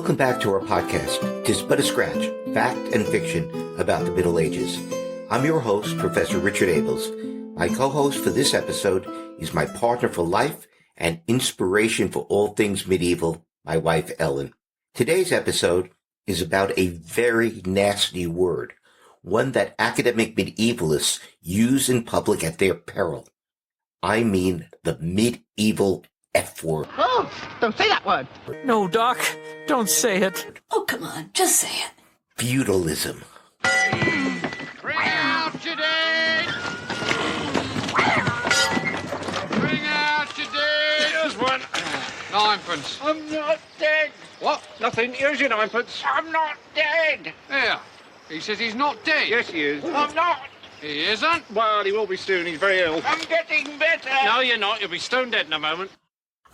Welcome back to our podcast, 'Tis But a Scratch, Fact and Fiction about the Middle Ages. I'm your host, Professor Richard Abels. My co-host for this episode is my partner for life and inspiration for all things medieval, my wife Ellen. Today's episode is about a very nasty word, one that academic medievalists use in public at their peril. I mean the medieval F word. Oh, don't say that word. No, Doc, don't say it. Oh, come on, just say it. Feudalism. Bring out your dead! Bring out your dead! Here's one. Ninepence. I'm not dead. What? Nothing. Here's your ninepence. I'm not dead. There. He says he's not dead. Yes, he is. I'm not. He isn't? Well, he will be soon. He's very ill. I'm getting better. No, you're not. You'll be stone dead in a moment.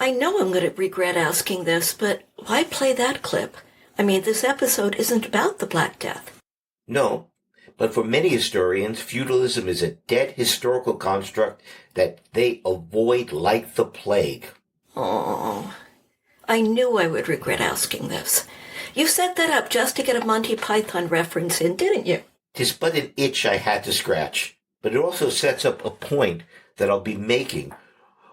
I know I'm going to regret asking this, but why play that clip? I mean, this episode isn't about the Black Death. No, but for many historians, feudalism is a dead historical construct that they avoid like the plague. Oh, I knew I would regret asking this. You set that up just to get a Monty Python reference in, didn't you? 'Tis but an itch I had to scratch, but it also sets up a point that I'll be making.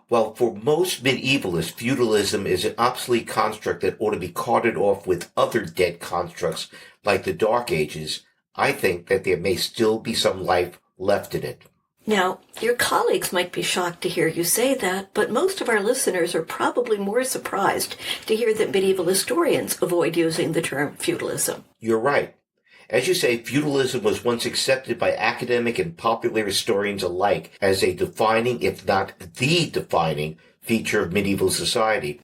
Well, for most medievalists, feudalism is an obsolete construct that ought to be carted off with other dead constructs like the Dark Ages. I think that there may still be some life left in it. Now, your colleagues might be shocked to hear you say that, but most of our listeners are probably more surprised to hear that medieval historians avoid using the term feudalism. You're right. As you say, feudalism was once accepted by academic and popular historians alike as a defining, if not the defining, feature of medieval society.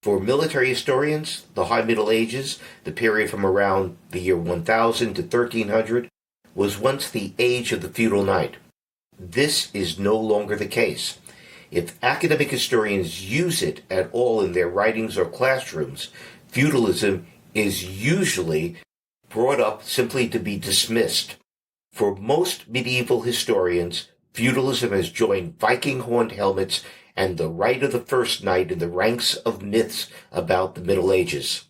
For military historians, the High Middle Ages, the period from around the year 1000 to 1300, was once the age of the Feudal Knight. This is no longer the case. If academic historians use it at all in their writings or classrooms, feudalism is usually brought up simply to be dismissed. For most medieval historians, feudalism has joined Viking horned helmets and the right of the first knight in the ranks of myths about the Middle Ages.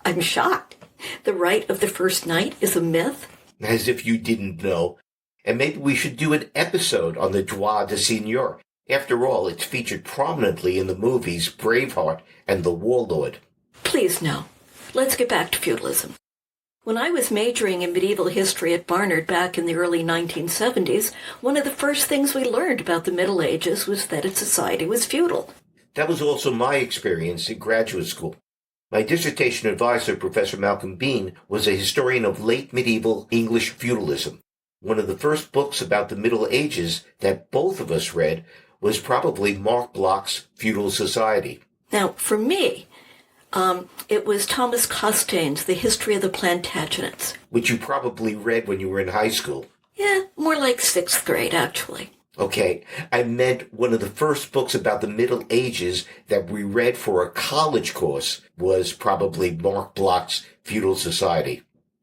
I'm shocked. The right of the first knight is a myth? As if you didn't know. And maybe we should do an episode on the droit de seigneur. After all, it's featured prominently in the movies Braveheart and The Warlord. Please no. Let's get back to feudalism. When I was majoring in medieval history at Barnard back in the early 1970s, one of the first things we learned about the Middle Ages was that its society was feudal. That was also my experience in graduate school. My dissertation advisor, Professor Malcolm Bean, was a historian of late medieval English feudalism. One of the first books about the Middle Ages that both of us read was probably Mark Bloch's Feudal Society. Now, for me, it was Thomas Costain's The History of the Plantagenets. Which you probably read when you were in high school. Yeah, more like 6th grade, actually. Okay, I meant one of the first books about the Middle Ages that we read for a college course was probably Mark Bloch's Feudal Society.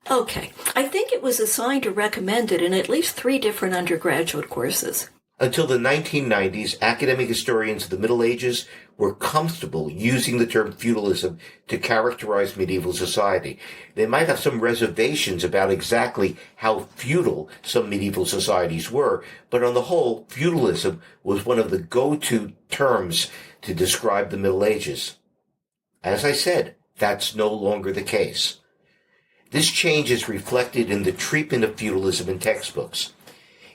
Okay, I think it was assigned or recommended in at least 3 different undergraduate courses. Until the 1990s, academic historians of the Middle Ages were comfortable using the term feudalism to characterize medieval society. They might have some reservations about exactly how feudal some medieval societies were, but on the whole, feudalism was one of the go-to terms to describe the Middle Ages. As I said, that's no longer the case. This change is reflected in the treatment of feudalism in textbooks.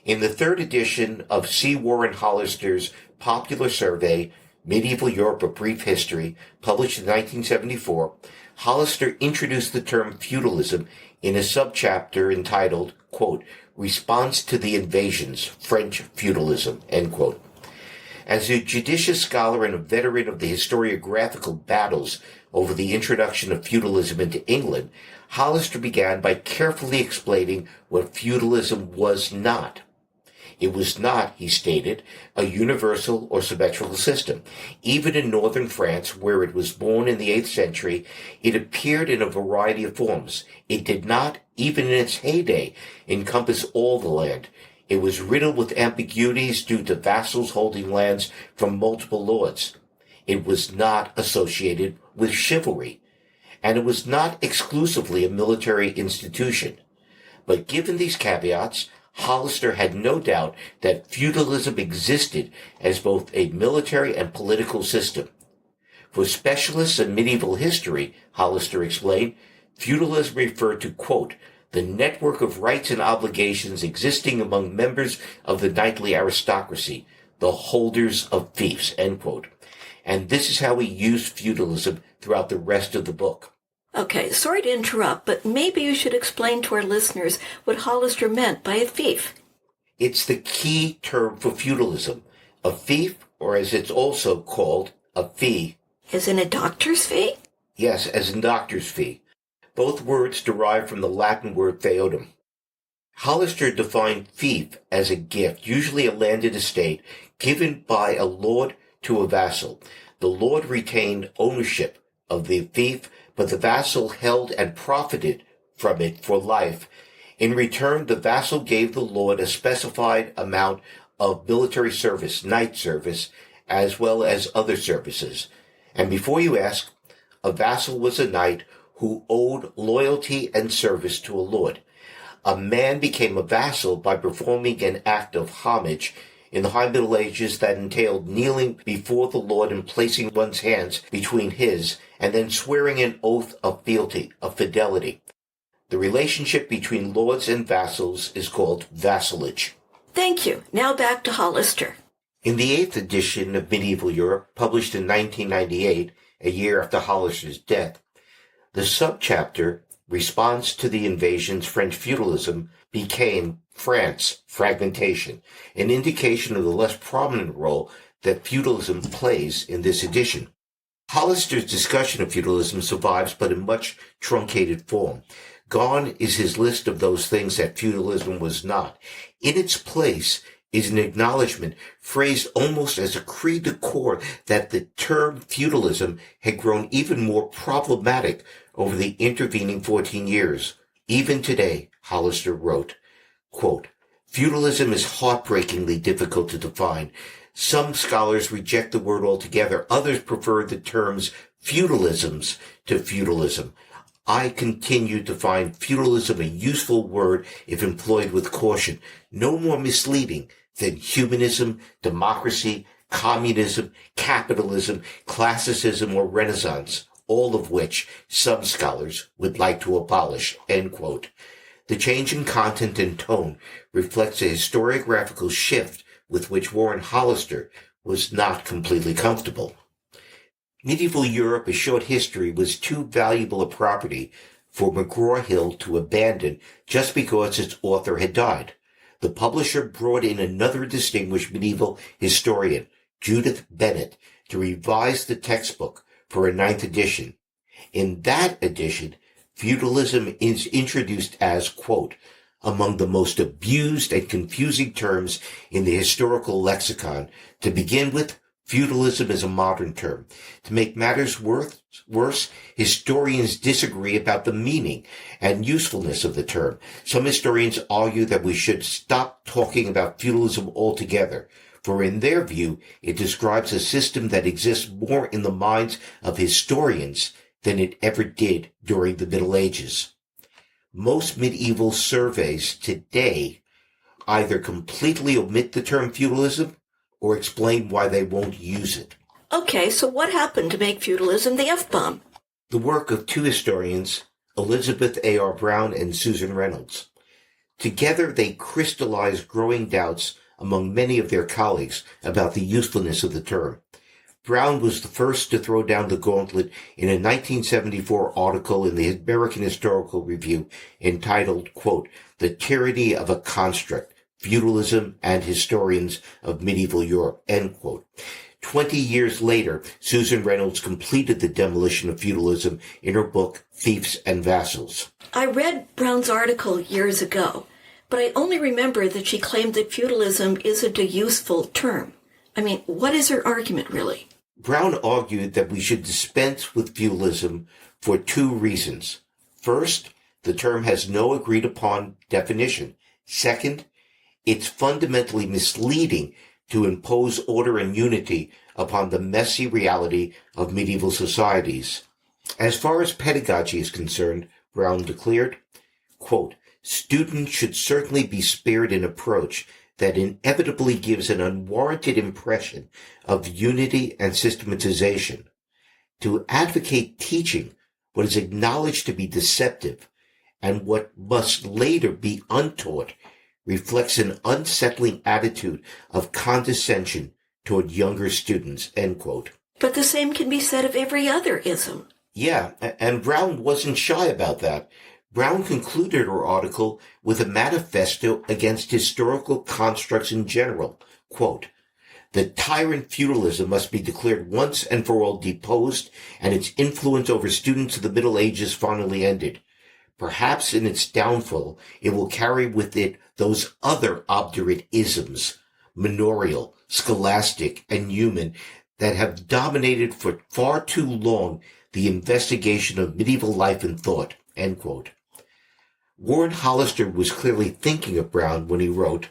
In the 3rd edition of C. Warren Hollister's popular survey, Medieval Europe, A Brief History, published in 1974, Hollister introduced the term feudalism in a subchapter entitled, quote, Response to the Invasions, French Feudalism, end quote. As a judicious scholar and a veteran of the historiographical battles over the introduction of feudalism into England, Hollister began by carefully explaining what feudalism was not. It was not, he stated, a universal or symmetrical system. Even in northern France, where it was born in the 8th century, it appeared in a variety of forms. It did not, even in its heyday, encompass all the land. It was riddled with ambiguities due to vassals holding lands from multiple lords. It was not associated with chivalry. and it was not exclusively a military institution. But given these caveats, Hollister had no doubt that feudalism existed as both a military and political system. For specialists in medieval history, Hollister explained, feudalism referred to, quote, the network of rights and obligations existing among members of the knightly aristocracy, the holders of fiefs, end quote. And this is how he used feudalism throughout the rest of the book. Okay, sorry to interrupt, but maybe you should explain to our listeners what Hollister meant by a fief. It's the key term for feudalism. A fief, or as it's also called, a fee. As in a doctor's fee? Yes, as in doctor's fee. Both words derive from the Latin word feodum. Hollister defined fief as a gift, usually a landed estate, given by a lord to a vassal. The lord retained ownership of the fief, but the vassal held and profited from it for life. In return, the vassal gave the lord a specified amount of military service, knight service, as well as other services. And before you ask, a vassal was a knight who owed loyalty and service to a lord. A man became a vassal by performing an act of homage in the High Middle Ages that entailed kneeling before the Lord and placing one's hands between his, and then swearing an oath of fealty, of fidelity. The relationship between lords and vassals is called vassalage. Thank you. Now back to Hollister. In the 8th edition of Medieval Europe, published in 1998, a year after Hollister's death, the subchapter, Response to the Invasions, French Feudalism, became France, Fragmentation, an indication of the less prominent role that feudalism plays in this edition. Hollister's discussion of feudalism survives, but in much truncated form. Gone is his list of those things that feudalism was not. In its place is an acknowledgement, phrased almost as a cri de coeur, that the term feudalism had grown even more problematic over the intervening 14 years. Even today, Hollister wrote, quote, feudalism is heartbreakingly difficult to define. Some scholars reject the word altogether. Others prefer the terms feudalisms to feudalism. I continue to find feudalism a useful word if employed with caution, no more misleading than humanism, democracy, communism, capitalism, classicism, or Renaissance, all of which some scholars would like to abolish, end quote. The change in content and tone reflects a historiographical shift with which Warren Hollister was not completely comfortable. Medieval Europe, a short history, was too valuable a property for McGraw-Hill to abandon just because its author had died. The publisher brought in another distinguished medieval historian, Judith Bennett, to revise the textbook for a 9th edition. In that edition, feudalism is introduced as, quote, among the most abused and confusing terms in the historical lexicon. To begin with, feudalism is a modern term. To make matters worse, historians disagree about the meaning and usefulness of the term. Some historians argue that we should stop talking about feudalism altogether, for in their view, it describes a system that exists more in the minds of historians than it ever did during the Middle Ages. Most medieval surveys today either completely omit the term feudalism or explain why they won't use it. Okay, so what happened to make feudalism the F-bomb? The work of two historians, Elizabeth A.R. Brown and Susan Reynolds. Together, they crystallized growing doubts among many of their colleagues about the usefulness of the term. Brown was the first to throw down the gauntlet in a 1974 article in the American Historical Review entitled, quote, The Tyranny of a Construct, Feudalism and Historians of Medieval Europe, end quote. 20 years later, Susan Reynolds completed the demolition of feudalism in her book, Fiefs and Vassals. I read Brown's article years ago, but I only remember that she claimed that feudalism isn't a useful term. I mean, what is her argument, really? Brown argued that we should dispense with feudalism for two reasons. First, the term has no agreed-upon definition. Second, it's fundamentally misleading to impose order and unity upon the messy reality of medieval societies. As far as pedagogy is concerned, Brown declared, quote, students should certainly be spared an approach that inevitably gives an unwarranted impression of unity and systematization. To advocate teaching what is acknowledged to be deceptive and what must later be untaught reflects an unsettling attitude of condescension toward younger students, end quote. But the same can be said of every other ism. Yeah, and Brown wasn't shy about that. Brown concluded her article with a manifesto against historical constructs in general. Quote, the tyrant feudalism must be declared once and for all deposed, and its influence over students of the Middle Ages finally ended. Perhaps in its downfall, it will carry with it those other obdurate isms, manorial, scholastic, and human, that have dominated for far too long the investigation of medieval life and thought, end quote. Warren Hollister was clearly thinking of Brown when he wrote,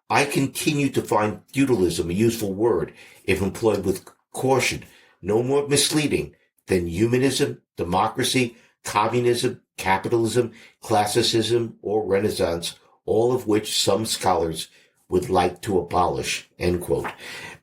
I continue to find feudalism a useful word if employed with caution, no more misleading than humanism, democracy, communism, capitalism, classicism, or Renaissance, all of which some scholars would like to abolish, end quote.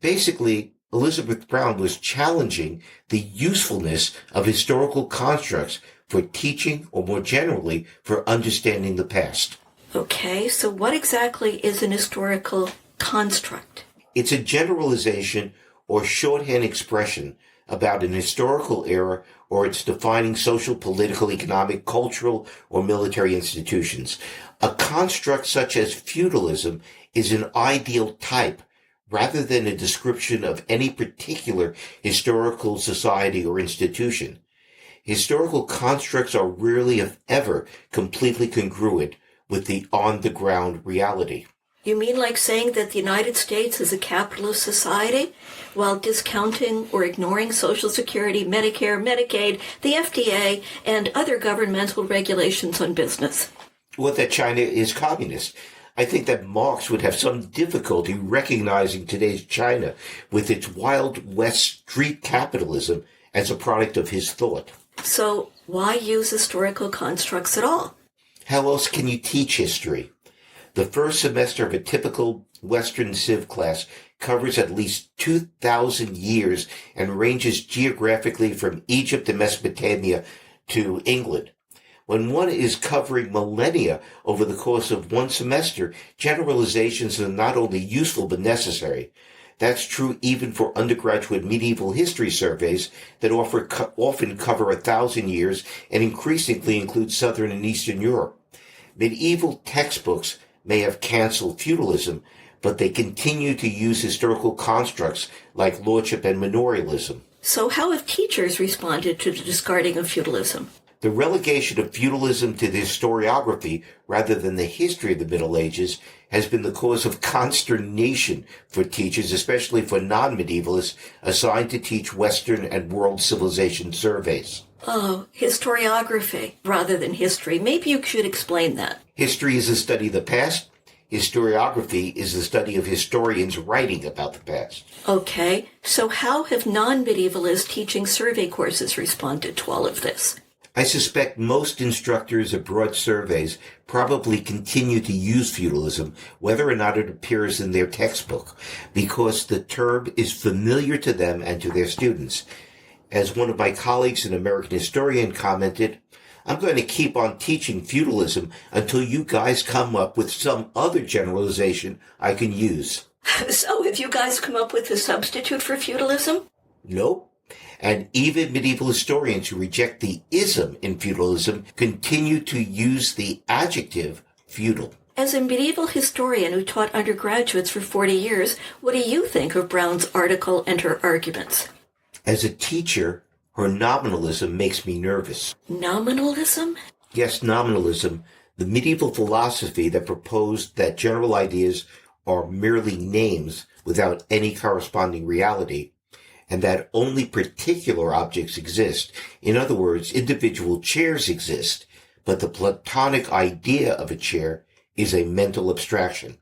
Basically, Elizabeth Brown was challenging the usefulness of historical constructs for teaching, or more generally, for understanding the past. Okay, so what exactly is an historical construct? It's a generalization or shorthand expression about an historical era or its defining social, political, economic, cultural, or military institutions. A construct such as feudalism is an ideal type rather than a description of any particular historical society or institution. Historical constructs are rarely, if ever, completely congruent with the on-the-ground reality. You mean like saying that the United States is a capitalist society while discounting or ignoring Social Security, Medicare, Medicaid, the FDA, and other governmental regulations on business? Well, that China is communist. I think that Marx would have some difficulty recognizing today's China with its Wild West street capitalism as a product of his thought. So why use historical constructs at all? How else can you teach history? The first semester of a typical Western Civ class covers at least 2,000 years and ranges geographically from Egypt and Mesopotamia to England. When one is covering millennia over the course of one semester, generalizations are not only useful but necessary. That's true even for undergraduate medieval history surveys that often cover 1,000 years and increasingly include Southern and Eastern Europe. Medieval textbooks may have canceled feudalism, but they continue to use historical constructs like lordship and manorialism. So how have teachers responded to the discarding of feudalism? The relegation of feudalism to the historiography rather than the history of the Middle Ages has been the cause of consternation for teachers, especially for non-medievalists assigned to teach Western and world civilization surveys. Oh, historiography rather than history. Maybe you should explain that. History is the study of the past. Historiography is the study of historians writing about the past. Okay, so how have non-medievalists teaching survey courses responded to all of this? I suspect most instructors of broad surveys probably continue to use feudalism, whether or not it appears in their textbook, because the term is familiar to them and to their students. As one of my colleagues, an American historian, commented, I'm going to keep on teaching feudalism until you guys come up with some other generalization I can use. So have you guys come up with a substitute for feudalism? Nope. And even medieval historians who reject the ism in feudalism continue to use the adjective feudal. As a medieval historian who taught undergraduates for 40 years, what do you think of Brown's article and her arguments? As a teacher, her nominalism makes me nervous. Nominalism? Yes, nominalism, the medieval philosophy that proposed that general ideas are merely names without any corresponding reality, and that only particular objects exist. In other words, individual chairs exist, but the Platonic idea of a chair is a mental abstraction.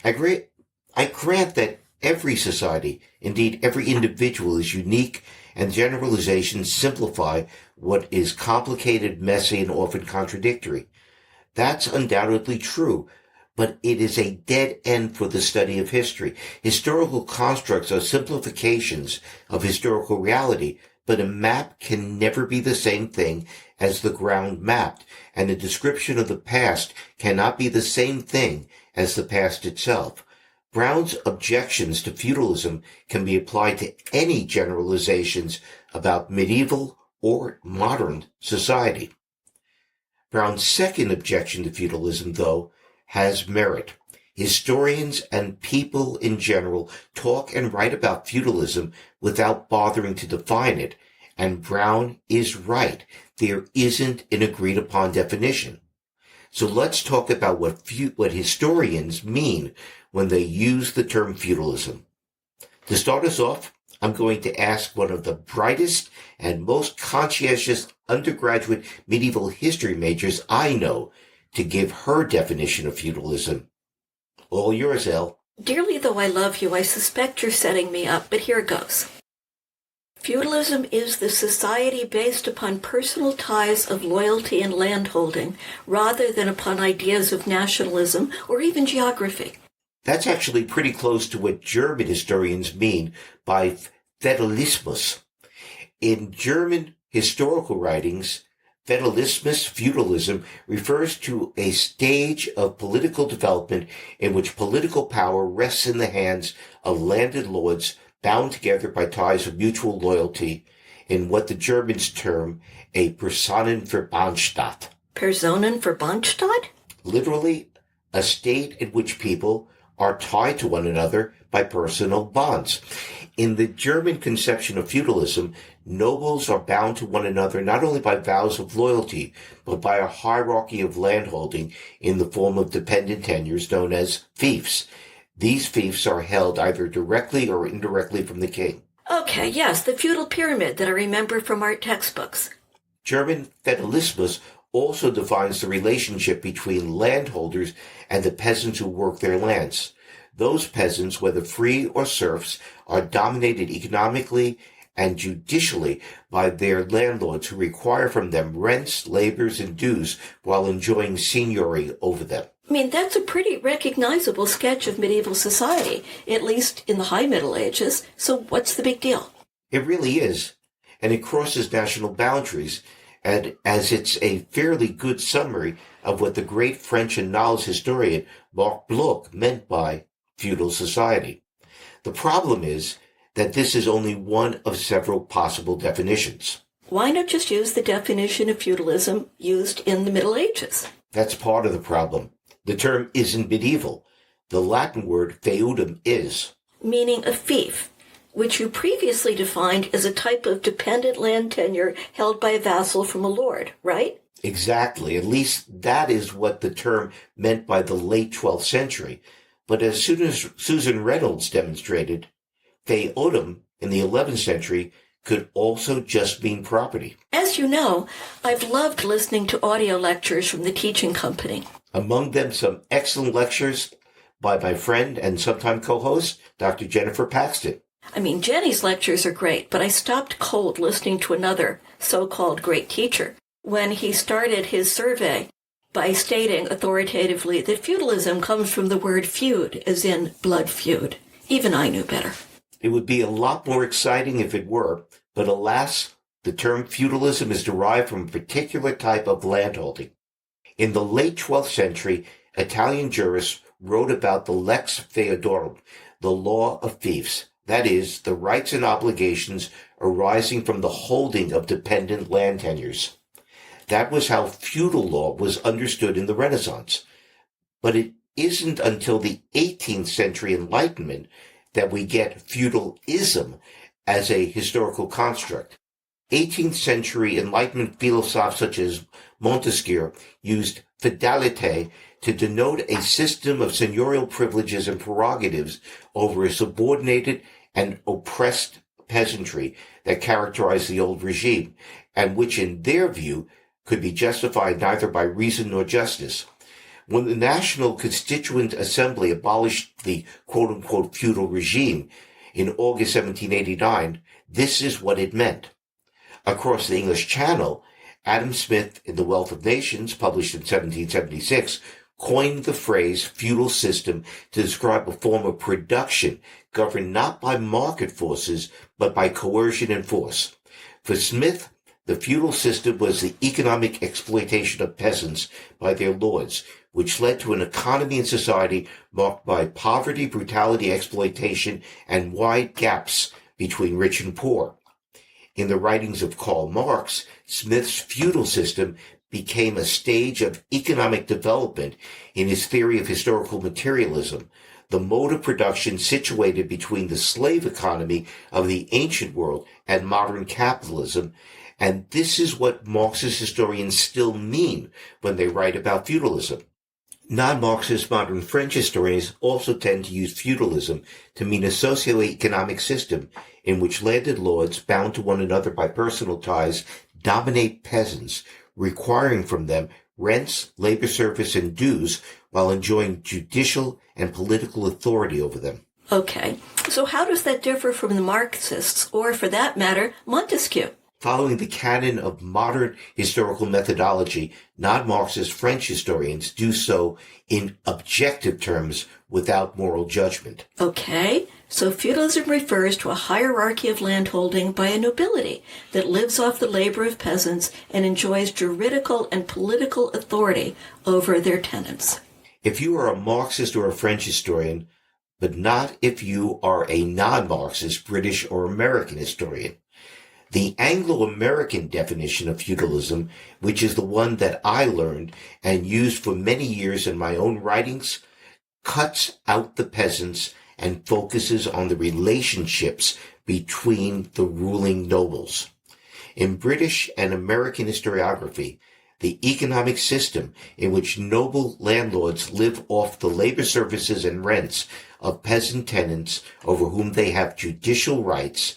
I grant that every society, indeed every individual, is unique, and generalizations simplify what is complicated, messy, and often contradictory. That's undoubtedly true, but it is a dead end for the study of history. Historical constructs are simplifications of historical reality, but a map can never be the same thing as the ground mapped, and a description of the past cannot be the same thing as the past itself. Brown's objections to feudalism can be applied to any generalizations about medieval or modern society. Brown's second objection to feudalism, though, has merit. Historians and people in general talk and write about feudalism without bothering to define it, and Brown is right. There isn't an agreed upon definition. So let's talk about what historians mean when they use the term feudalism. To start us off, I'm going to ask one of the brightest and most conscientious undergraduate medieval history majors I know to give her definition of feudalism. All yours, Elle. Dearly though I love you, I suspect you're setting me up, but here goes. Feudalism is the society based upon personal ties of loyalty and landholding, rather than upon ideas of nationalism or even geography. That's actually pretty close to what German historians mean by Feudalismus. In German historical writings, feudalism, refers to a stage of political development in which political power rests in the hands of landed lords bound together by ties of mutual loyalty in what the Germans term a Personenverbandstaat. Personenverbandstaat? Literally, a state in which people are tied to one another by personal bonds. In the German conception of feudalism, nobles are bound to one another not only by vows of loyalty, but by a hierarchy of landholding in the form of dependent tenures known as fiefs. These fiefs are held either directly or indirectly from the king. Okay, yes, the feudal pyramid that I remember from art textbooks. German Feudalismus also defines the relationship between landholders and the peasants who work their lands. Those peasants, whether free or serfs, are dominated economically and judicially by their landlords who require from them rents, labors, and dues while enjoying seigneury over them. I mean, that's a pretty recognizable sketch of medieval society, at least in the High Middle Ages, so what's the big deal? It really is, and it crosses national boundaries, and as it's a fairly good summary of what the great French and knowledge historian Marc Bloch meant by feudal society. The problem is that this is only one of several possible definitions. Why not just use the definition of feudalism used in the Middle Ages? That's part of the problem. The term isn't medieval. The Latin word feudum is. Meaning a fief, which you previously defined as a type of dependent land tenure held by a vassal from a lord, right? Exactly. At least that is what the term meant by the late 12th century. But as soon as Susan Reynolds demonstrated, feudum in the 11th century could also just mean property. As you know, I've loved listening to audio lectures from the teaching company. Among them, some excellent lectures by my friend and sometime co-host, Dr. Jennifer Paxton. I mean, Jenny's lectures are great, but I stopped cold listening to another so-called great teacher when he started his survey by stating authoritatively that feudalism comes from the word feud, as in blood feud. Even I knew better. It would be a lot more exciting if it were, but alas, the term feudalism is derived from a particular type of landholding. In the late 12th century, Italian jurists wrote about the lex feodorum, the law of fiefs, that is, the rights and obligations arising from the holding of dependent land tenures. That was how feudal law was understood in the Renaissance. But it isn't until the 18th century Enlightenment that we get feudalism as a historical construct. 18th century Enlightenment philosophers such as Montesquieu used feudalité to denote a system of seigneurial privileges and prerogatives over a subordinated and oppressed peasantry that characterized the old regime, and which in their view could be justified neither by reason nor justice. When the National Constituent Assembly abolished the quote-unquote feudal regime in August 1789, this is what it meant. Across the English Channel, Adam Smith, in The Wealth of Nations, published in 1776, coined the phrase feudal system to describe a form of production governed not by market forces, but by coercion and force. For Smith, the feudal system was the economic exploitation of peasants by their lords, which led to an economy and society marked by poverty, brutality, exploitation, and wide gaps between rich and poor. In the writings of Karl Marx, Smith's feudal system became a stage of economic development in his theory of historical materialism, the mode of production situated between the slave economy of the ancient world and modern capitalism. And this is what Marxist historians still mean when they write about feudalism. Non-Marxist modern French historians also tend to use feudalism to mean a socio-economic system in which landed lords, bound to one another by personal ties, dominate peasants, requiring from them rents, labor service, and dues while enjoying judicial and political authority over them. Okay, so how does that differ from the Marxists, or for that matter, Montesquieu? Following the canon of modern historical methodology, non-Marxist French historians do so in objective terms without moral judgment. Okay, so feudalism refers to a hierarchy of landholding by a nobility that lives off the labor of peasants and enjoys juridical and political authority over their tenants. If you are a Marxist or a French historian, but not if you are a non-Marxist British or American historian. The Anglo-American definition of feudalism, which is the one that I learned and used for many years in my own writings, cuts out the peasants and focuses on the relationships between the ruling nobles. In British and American historiography, the economic system in which noble landlords live off the labor services and rents of peasant tenants over whom they have judicial rights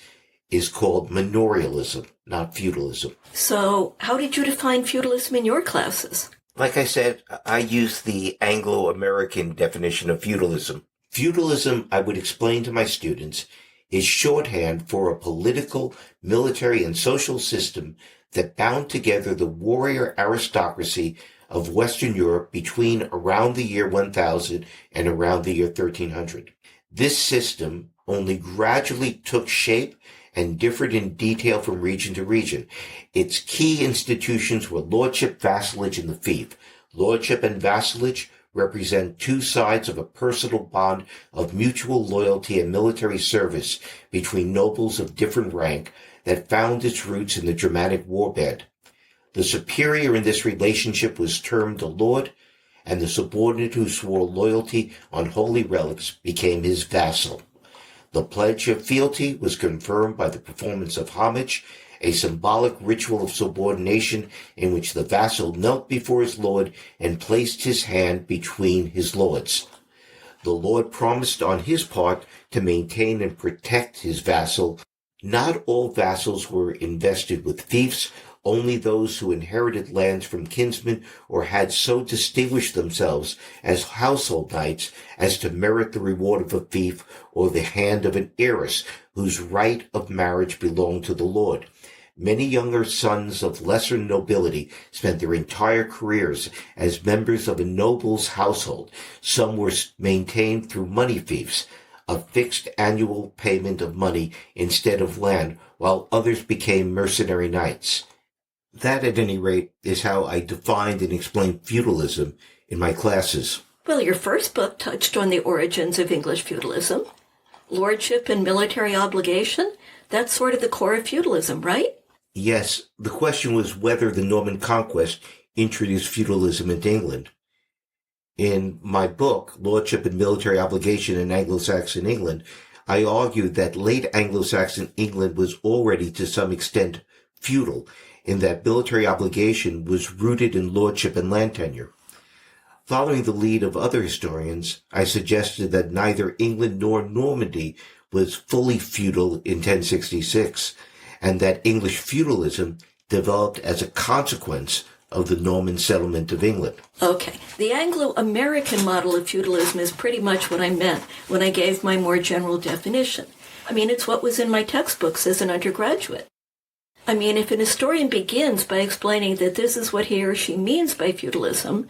is called manorialism, not feudalism. So, how did you define feudalism in your classes? Like I said, I use the Anglo-American definition of feudalism. Feudalism, I would explain to my students, is shorthand for a political, military, and social system that bound together the warrior aristocracy of Western Europe between around the year 1000 and around the year 1300. This system only gradually took shape and differed in detail from region to region. Its key institutions were lordship, vassalage, and the fief. Lordship and vassalage represent two sides of a personal bond of mutual loyalty and military service between nobles of different rank that found its roots in the Germanic warband. The superior in this relationship was termed a lord, and the subordinate who swore loyalty on holy relics became his vassal. The pledge of fealty was confirmed by the performance of homage, a symbolic ritual of subordination in which the vassal knelt before his lord and placed his hand between his lord's. The lord promised on his part to maintain and protect his vassal. Not all vassals were invested with fiefs, only those who inherited lands from kinsmen or had so distinguished themselves as household knights as to merit the reward of a fief or the hand of an heiress whose right of marriage belonged to the lord. Many younger sons of lesser nobility spent their entire careers as members of a noble's household. Some were maintained through money fiefs, a fixed annual payment of money instead of land, while others became mercenary knights. That, at any rate, is how I defined and explained feudalism in my classes. Well, your first book touched on the origins of English feudalism. Lordship and military obligation, that's sort of the core of feudalism, right? Yes, the question was whether the Norman conquest introduced feudalism into England. In my book, Lordship and Military Obligation in Anglo-Saxon England, I argued that late Anglo-Saxon England was already to some extent feudal, in that military obligation was rooted in lordship and land tenure. Following the lead of other historians, I suggested that neither England nor Normandy was fully feudal in 1066, and that English feudalism developed as a consequence of the Norman settlement of England. Okay. The Anglo-American model of feudalism is pretty much what I meant when I gave my more general definition. I mean, it's what was in my textbooks as an undergraduate. I mean, if an historian begins by explaining that this is what he or she means by feudalism,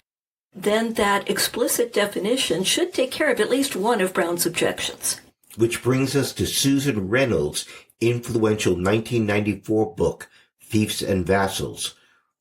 then that explicit definition should take care of at least one of Brown's objections. Which brings us to Susan Reynolds' influential 1994 book, Fiefs and Vassals.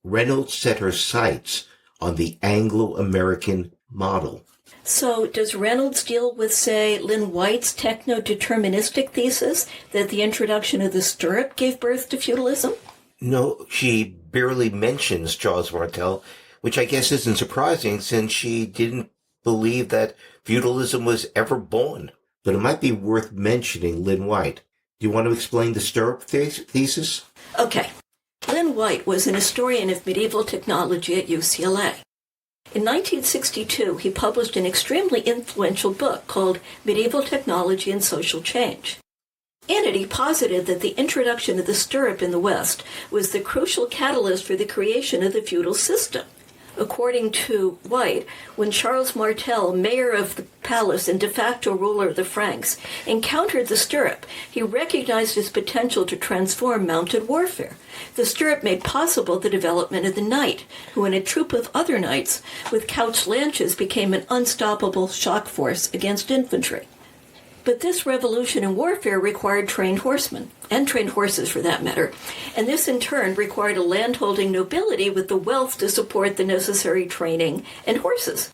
Reynolds set her sights on the Anglo-American model. So does Reynolds deal with, say, Lynn White's techno-deterministic thesis that the introduction of the stirrup gave birth to feudalism? No, she barely mentions Charles Martel, which I guess isn't surprising since she didn't believe that feudalism was ever born. But it might be worth mentioning Lynn White. Do you want to explain the stirrup thesis? Okay. Lynn White was an historian of medieval technology at UCLA. In 1962, he published an extremely influential book called Medieval Technology and Social Change. In it, he posited that the introduction of the stirrup in the West was the crucial catalyst for the creation of the feudal system. According to White, when Charles Martel, mayor of the palace and de facto ruler of the Franks, encountered the stirrup, he recognized its potential to transform mounted warfare. The stirrup made possible the development of the knight, who in a troop of other knights with couched lances became an unstoppable shock force against infantry. But this revolution in warfare required trained horsemen, and trained horses for that matter, and this in turn required a landholding nobility with the wealth to support the necessary training and horses.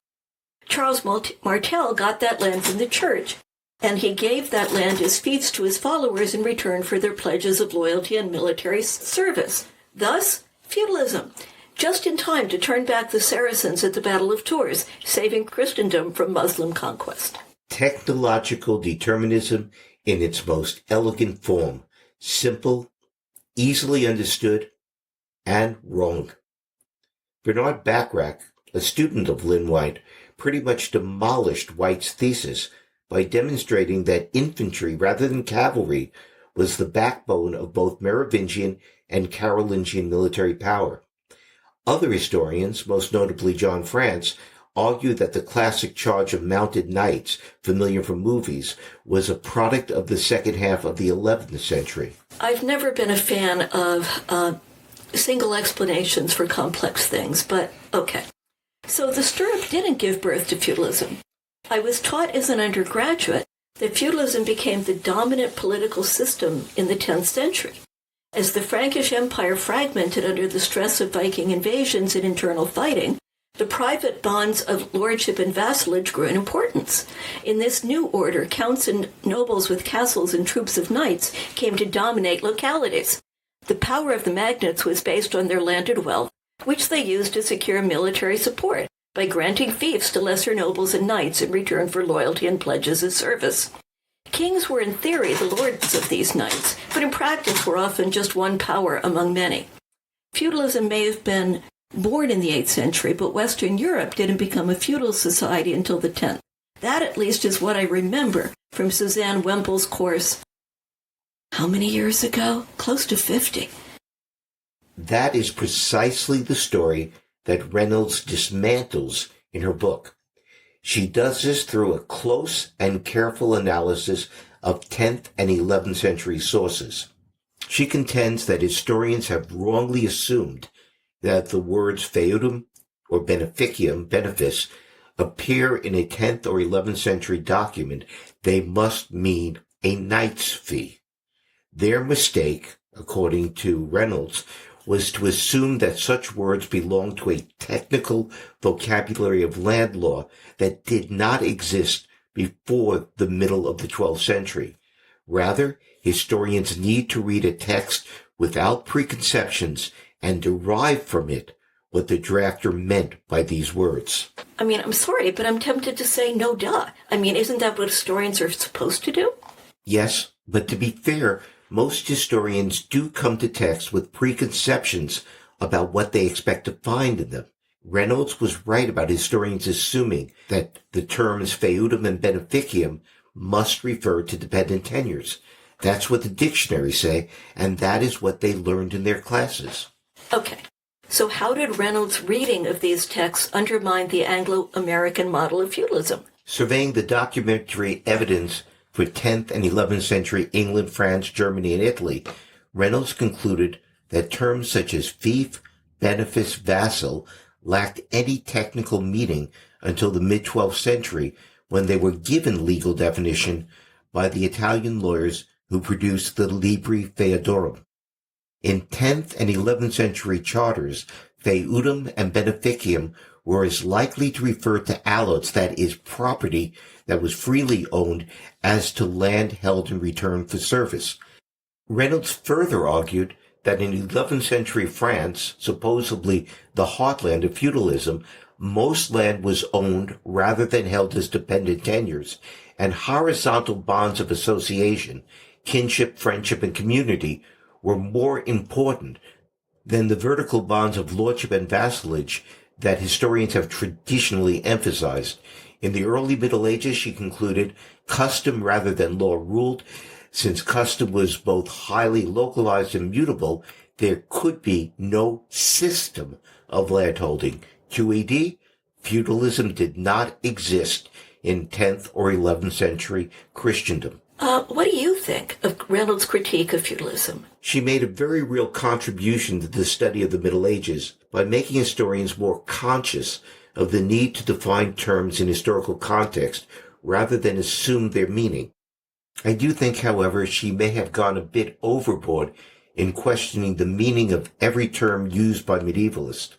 Charles Martel got that land from the church, and he gave that land as fiefs to his followers in return for their pledges of loyalty and military service. Thus, feudalism, just in time to turn back the Saracens at the Battle of Tours, saving Christendom from Muslim conquest. Technological determinism in its most elegant form, simple, easily understood, and wrong. Bernard Bachrach, a student of Lynn White, pretty much demolished White's thesis by demonstrating that infantry rather than cavalry was the backbone of both Merovingian and Carolingian military power. Other historians, most notably John France, argue that the classic charge of mounted knights, familiar from movies, was a product of the second half of the 11th century. I've never been a fan of single explanations for complex things, but okay. So the stirrup didn't give birth to feudalism. I was taught as an undergraduate that feudalism became the dominant political system in the 10th century. As the Frankish Empire fragmented under the stress of Viking invasions and internal fighting, the private bonds of lordship and vassalage grew in importance. In this new order, counts and nobles with castles and troops of knights came to dominate localities. The power of the magnates was based on their landed wealth, which they used to secure military support by granting fiefs to lesser nobles and knights in return for loyalty and pledges of service. Kings were in theory the lords of these knights, but in practice were often just one power among many. Feudalism may have been born in the 8th century, but Western Europe didn't become a feudal society until the 10th. That, at least, is what I remember from Suzanne Wempel's course. How many years ago? Close to 50. That is precisely the story that Reynolds dismantles in her book. She does this through a close and careful analysis of 10th and 11th century sources. She contends that historians have wrongly assumed that the words feudum or beneficium, benefice, appear in a 10th or 11th century document. They must mean a knight's fee. Their mistake, according to Reynolds, was to assume that such words belonged to a technical vocabulary of land law that did not exist before the middle of the 12th century. Rather, historians need to read a text without preconceptions and derive from it what the drafter meant by these words. I mean, I'm sorry, but I'm tempted to say no duh. I mean, isn't that what historians are supposed to do? Yes, but to be fair, most historians do come to texts with preconceptions about what they expect to find in them. Reynolds was right about historians assuming that the terms feudum and beneficium must refer to dependent tenures. That's what the dictionaries say, and that is what they learned in their classes. Okay, So how did Reynolds' reading of these texts undermine the Anglo-American model of feudalism? Surveying the documentary evidence for 10th and 11th century England, France, Germany, and Italy, Reynolds concluded that terms such as fief, benefice, vassal lacked any technical meaning until the mid-12th century, when they were given legal definition by the Italian lawyers who produced the Libri Feodorum. In 10th and 11th century charters, feudum and beneficium were as likely to refer to alots, that is, property that was freely owned, as to land held in return for service. Reynolds further argued that in 11th century France, supposedly the heartland of feudalism, most land was owned rather than held as dependent tenures, and horizontal bonds of association, kinship, friendship, and community were more important than the vertical bonds of lordship and vassalage that historians have traditionally emphasized. In the early Middle Ages, she concluded, custom rather than law ruled. Since custom was both highly localized and mutable, there could be no system of landholding. QED, feudalism did not exist in 10th or 11th century Christendom. What do you think of Reynolds' critique of feudalism? She made a very real contribution to the study of the Middle Ages by making historians more conscious of the need to define terms in historical context rather than assume their meaning. I do think, however, she may have gone a bit overboard in questioning the meaning of every term used by medievalists.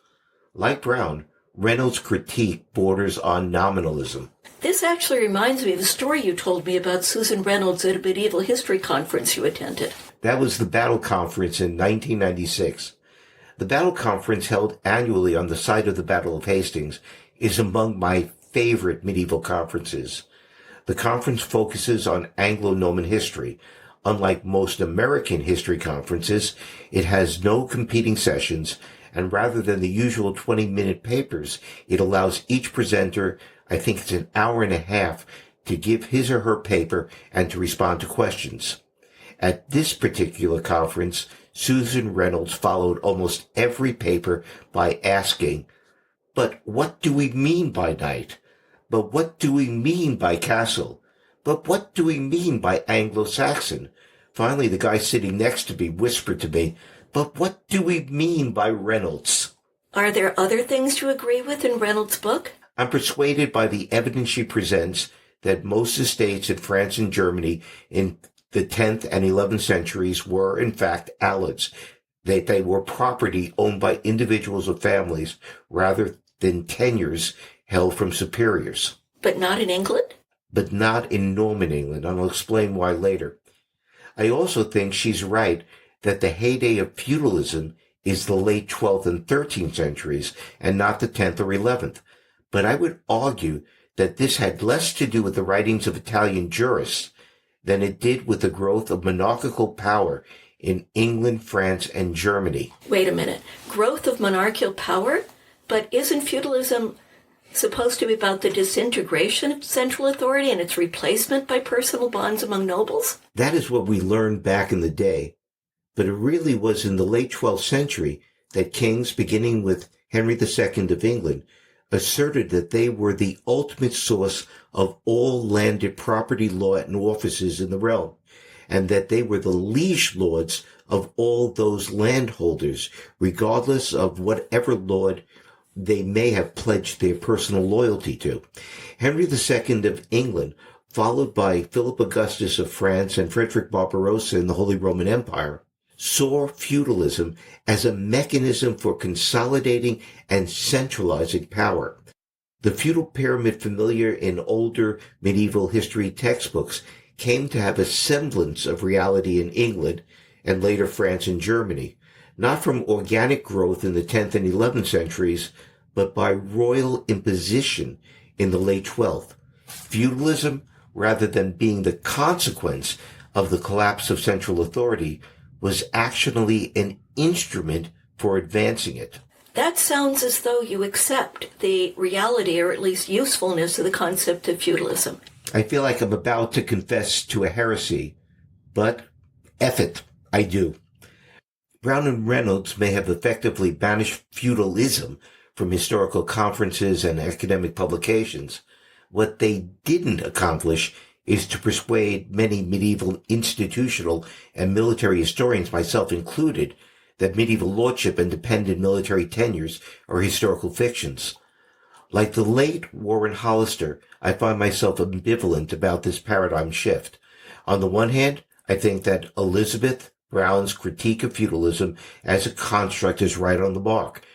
Like Brown, Reynolds' critique borders on nominalism. This actually reminds me of a story you told me about Susan Reynolds at a medieval history conference you attended. That was the Battle Conference in 1996. The Battle Conference, held annually on the site of the Battle of Hastings, is among my favorite medieval conferences. The conference focuses on Anglo-Norman history. Unlike most American history conferences, it has no competing sessions, and rather than the usual 20-minute papers, it allows each presenter, I think it's an hour and a half, to give his or her paper and to respond to questions. At this particular conference, Susan Reynolds followed almost every paper by asking, "But what do we mean by knight? But what do we mean by castle? But what do we mean by Anglo-Saxon?" Finally, the guy sitting next to me whispered to me, "But what do we mean by Reynolds?" Are there other things you agree with in Reynolds' book? I'm persuaded by the evidence she presents that most estates in France and Germany in the 10th and 11th centuries were, in fact, alots, that they were property owned by individuals or families rather than tenures held from superiors. But not in England? But not in Norman England, and I'll explain why later. I also think she's right that the heyday of feudalism is the late 12th and 13th centuries and not the 10th or 11th. But I would argue that this had less to do with the writings of Italian jurists than it did with the growth of monarchical power in England, France, and Germany. Wait a minute. Growth of monarchical power? But isn't feudalism supposed to be about the disintegration of central authority and its replacement by personal bonds among nobles? That is what we learned back in the day. But it really was in the late 12th century that kings, beginning with Henry II of England, asserted that they were the ultimate source of all landed property law and offices in the realm, and that they were the liege lords of all those landholders, regardless of whatever lord they may have pledged their personal loyalty to. Henry II of England, followed by Philip Augustus of France and Frederick Barbarossa in the Holy Roman Empire, saw feudalism as a mechanism for consolidating and centralizing power. The feudal pyramid familiar in older medieval history textbooks came to have a semblance of reality in England and later France and Germany, not from organic growth in the 10th and 11th centuries, but by royal imposition in the late 12th. Feudalism, rather than being the consequence of the collapse of central authority, was actually an instrument for advancing it. That sounds as though you accept the reality, or at least usefulness, of the concept of feudalism. I feel like I'm about to confess to a heresy, but F it, I do. Brown and Reynolds may have effectively banished feudalism from historical conferences and academic publications. What they didn't accomplish is to persuade many medieval institutional and military historians, myself included, that medieval lordship and dependent military tenures are historical fictions. Like the late Warren Hollister, I find myself ambivalent about this paradigm shift. On the one hand, I think that Elizabeth Brown's critique of feudalism as a construct is right on the mark.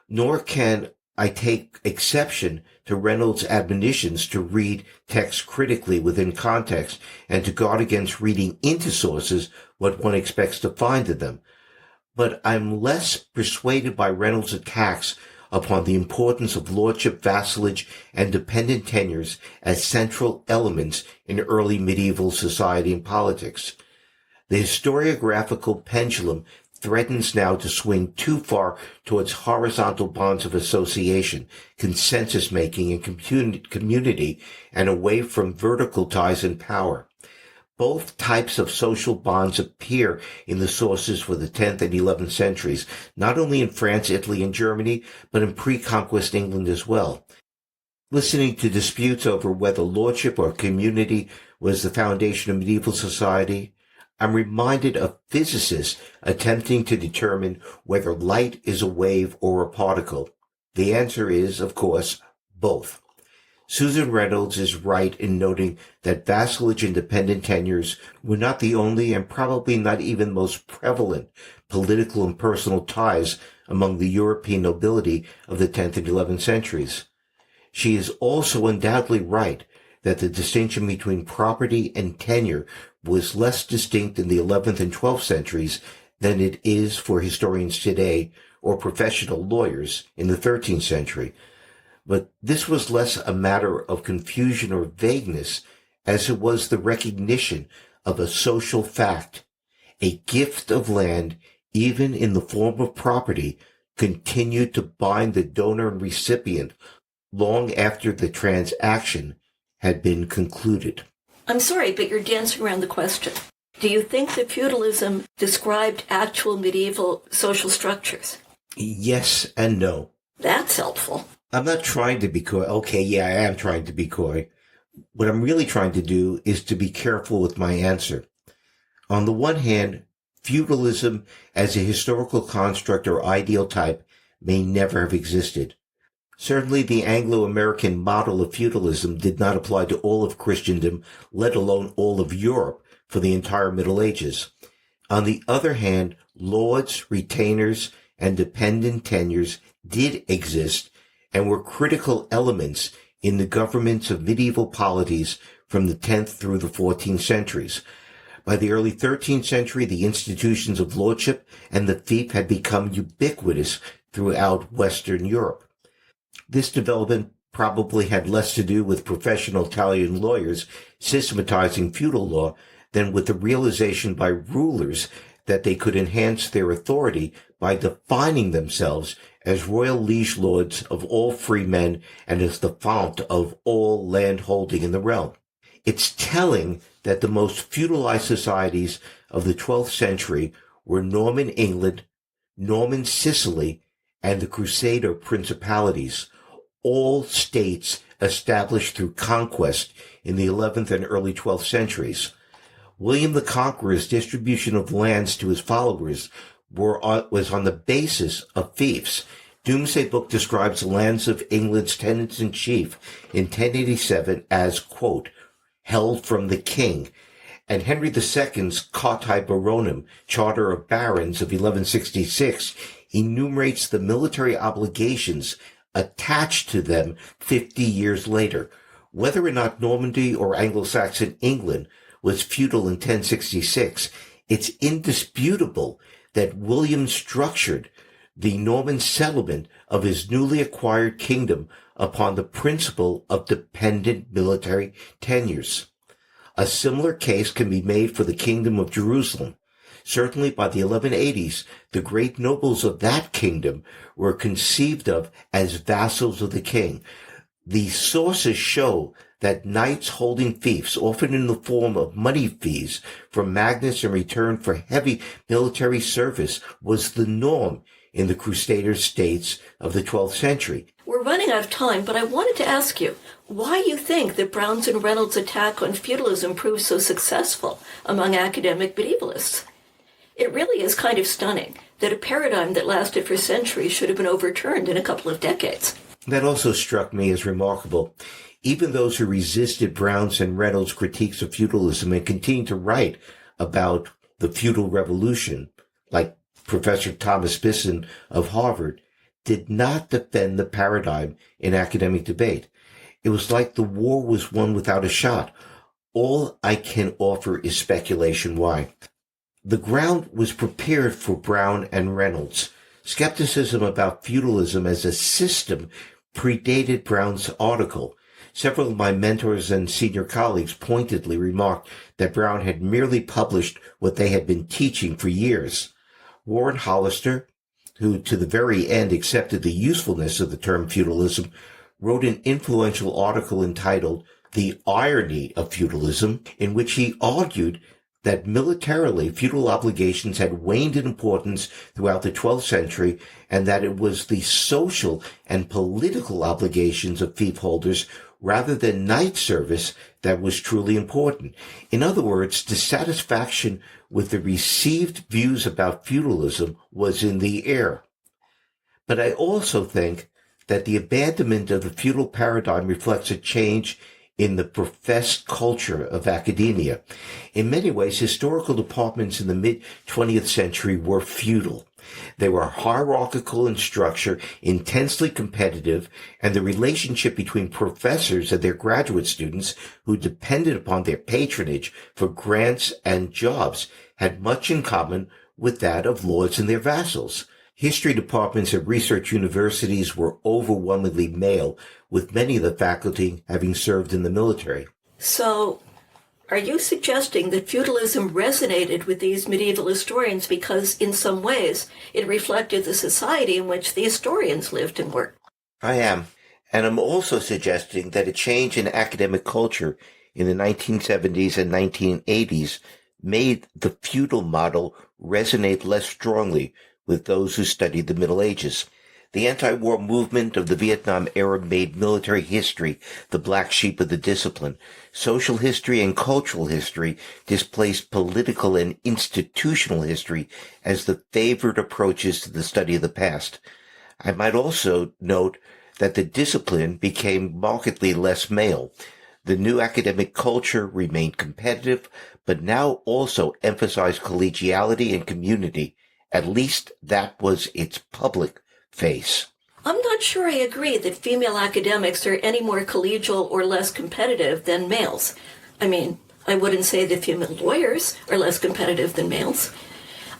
Nor can I take exception to Reynolds' admonitions to read texts critically within context and to guard against reading into sources what one expects to find in them. But I'm less persuaded by Reynolds' attacks upon the importance of lordship, vassalage, and dependent tenures as central elements in early medieval society and politics. The historiographical pendulum threatens now to swing too far towards horizontal bonds of association, consensus making, and community, and away from vertical ties and power. Both types of social bonds appear in the sources for the 10th and 11th centuries, not only in France, Italy, and Germany, but in pre-conquest England as well. Listening to disputes over whether lordship or community was the foundation of medieval society, I'm reminded of physicists attempting to determine whether light is a wave or a particle. The answer is, of course, both. Susan Reynolds is right in noting that vassalage and dependent tenures were not the only and probably not even most prevalent political and personal ties among the European nobility of the 10th and 11th centuries. She is also undoubtedly right that the distinction between property and tenure was less distinct in the 11th and 12th centuries than it is for historians today or professional lawyers in the 13th century. But this was less a matter of confusion or vagueness as it was the recognition of a social fact. A gift of land, even in the form of property, continued to bind the donor and recipient long after the transaction had been concluded. I'm sorry, but you're dancing around the question. Do you think that feudalism described actual medieval social structures? Yes and no. That's helpful. I'm not trying to be coy. Okay, yeah, I am trying to be coy. What I'm really trying to do is to be careful with my answer. On the one hand, feudalism as a historical construct or ideal type may never have existed. Certainly the Anglo-American model of feudalism did not apply to all of Christendom, let alone all of Europe, for the entire Middle Ages. On the other hand, lords, retainers, and dependent tenures did exist and were critical elements in the governments of medieval polities from the 10th through the 14th centuries. By the early 13th century, the institutions of lordship and the fief had become ubiquitous throughout Western Europe. This development probably had less to do with professional Italian lawyers systematizing feudal law than with the realization by rulers that they could enhance their authority by defining themselves as royal liege lords of all free men and as the fount of all land holding in the realm. It's telling that the most feudalized societies of the 12th century were Norman England, Norman Sicily, and the Crusader principalities, all states established through conquest in the 11th and early 12th centuries. William the Conqueror's distribution of lands to his followers was on the basis of fiefs. Domesday Book describes the lands of England's tenants-in-chief in 1087 as, quote, held from the king, and Henry II's Cartae Baronum, Charter of Barons of 1166, enumerates the military obligations attached to them 50 years later. Whether or not Normandy or Anglo-Saxon England was feudal in 1066, it's indisputable that William structured the Norman settlement of his newly acquired kingdom upon the principle of dependent military tenures. A similar case can be made for the Kingdom of Jerusalem. Certainly by the 1180s, the great nobles of that kingdom were conceived of as vassals of the king. The sources show that knights holding fiefs, often in the form of money fees from magnates in return for heavy military service, was the norm in the Crusader states of the 12th century. We're running out of time, but I wanted to ask you why you think that Brown's and Reynolds' attack on feudalism proved so successful among academic medievalists. It really is kind of stunning that a paradigm that lasted for centuries should have been overturned in a couple of decades. That also struck me as remarkable. Even those who resisted Brown's and Reynolds' critiques of feudalism and continued to write about the feudal revolution, like Professor Thomas Bisson of Harvard, did not defend the paradigm in academic debate. It was like the war was won without a shot. All I can offer is speculation why. The ground was prepared for Brown and Reynolds. Skepticism about feudalism as a system predated Brown's article. Several of my mentors and senior colleagues pointedly remarked that Brown had merely published what they had been teaching for years. Warren Hollister, who to the very end accepted the usefulness of the term feudalism, wrote an influential article entitled The Irony of Feudalism, in which he argued that militarily feudal obligations had waned in importance throughout the 12th century and that it was the social and political obligations of fief holders rather than knight service that was truly important. In other words, dissatisfaction with the received views about feudalism was in the air. But I also think that the abandonment of the feudal paradigm reflects a change in the professed culture of academia. In many ways, historical departments in the mid-20th century were feudal. They were hierarchical in structure, intensely competitive, and the relationship between professors and their graduate students, who depended upon their patronage for grants and jobs, had much in common with that of lords and their vassals. History departments at research universities were overwhelmingly male, with many of the faculty having served in the military. So, are you suggesting that feudalism resonated with these medieval historians because, in some ways, it reflected the society in which the historians lived and worked? I am. And I'm also suggesting that a change in academic culture in the 1970s and 1980s made the feudal model resonate less strongly with those who studied the Middle Ages. The anti-war movement of the Vietnam era made military history the black sheep of the discipline. Social history and cultural history displaced political and institutional history as the favored approaches to the study of the past. I might also note that the discipline became markedly less male. The new academic culture remained competitive, but now also emphasized collegiality and community. At least that was its public face. I'm not sure I agree that female academics are any more collegial or less competitive than males. I mean, I wouldn't say that female lawyers are less competitive than males.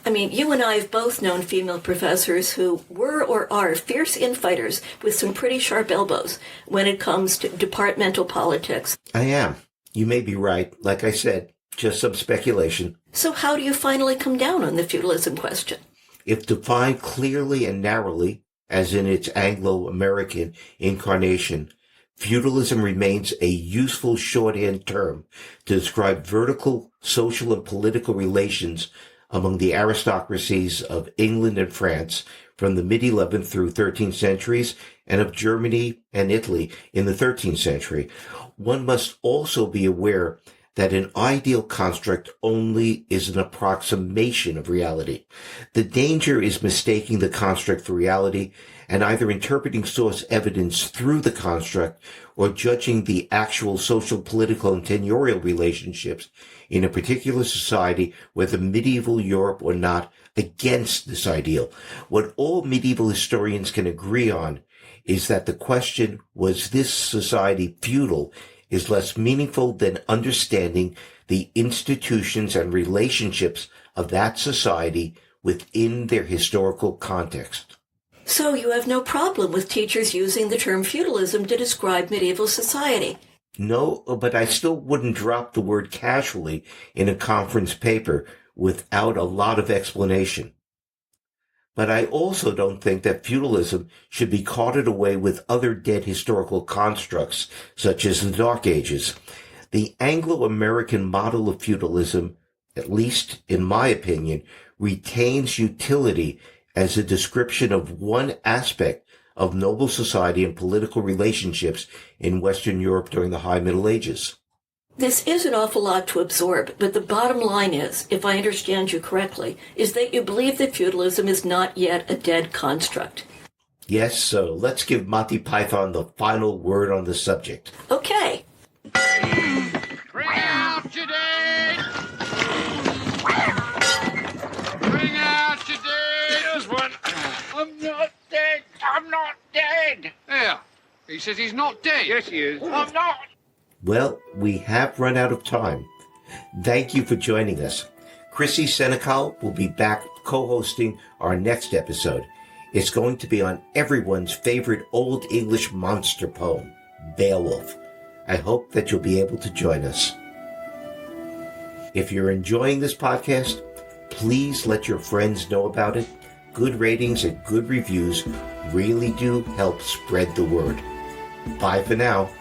I mean, you and I have both known female professors who were or are fierce infighters with some pretty sharp elbows when it comes to departmental politics. I am. You may be right. Like I said, just some speculation. So how do you finally come down on the feudalism question? If defined clearly and narrowly, as in its Anglo-American incarnation, feudalism remains a useful shorthand term to describe vertical social and political relations among the aristocracies of England and France from the mid-11th through 13th centuries and of Germany and Italy in the 13th century. One must also be aware that an ideal construct only is an approximation of reality. The danger is mistaking the construct for reality and either interpreting source evidence through the construct or judging the actual social, political, and tenurial relationships in a particular society, whether medieval Europe or not, against this ideal. What all medieval historians can agree on is that the question, was this society feudal, is less meaningful than understanding the institutions and relationships of that society within their historical context. So you have no problem with teachers using the term feudalism to describe medieval society? No, but I still wouldn't drop the word casually in a conference paper without a lot of explanation. But I also don't think that feudalism should be carted away with other dead historical constructs, such as the Dark Ages. The Anglo-American model of feudalism, at least in my opinion, retains utility as a description of one aspect of noble society and political relationships in Western Europe during the High Middle Ages. This is an awful lot to absorb, but the bottom line is, if I understand you correctly, is that you believe that feudalism is not yet a dead construct. Yes, so let's give Monty Python the final word on the subject. Okay. Bring out your dead! Bring out your dead! Here's one. I'm not dead! I'm not dead! There. He says he's not dead. Yes, he is. I'm not! Well, we have run out of time. Thank you for joining us. Chrissy Senecal will be back co-hosting our next episode. It's going to be on everyone's favorite Old English monster poem, Beowulf. I hope that you'll be able to join us. If you're enjoying this podcast, please let your friends know about it. Good ratings and good reviews really do help spread the word. Bye for now.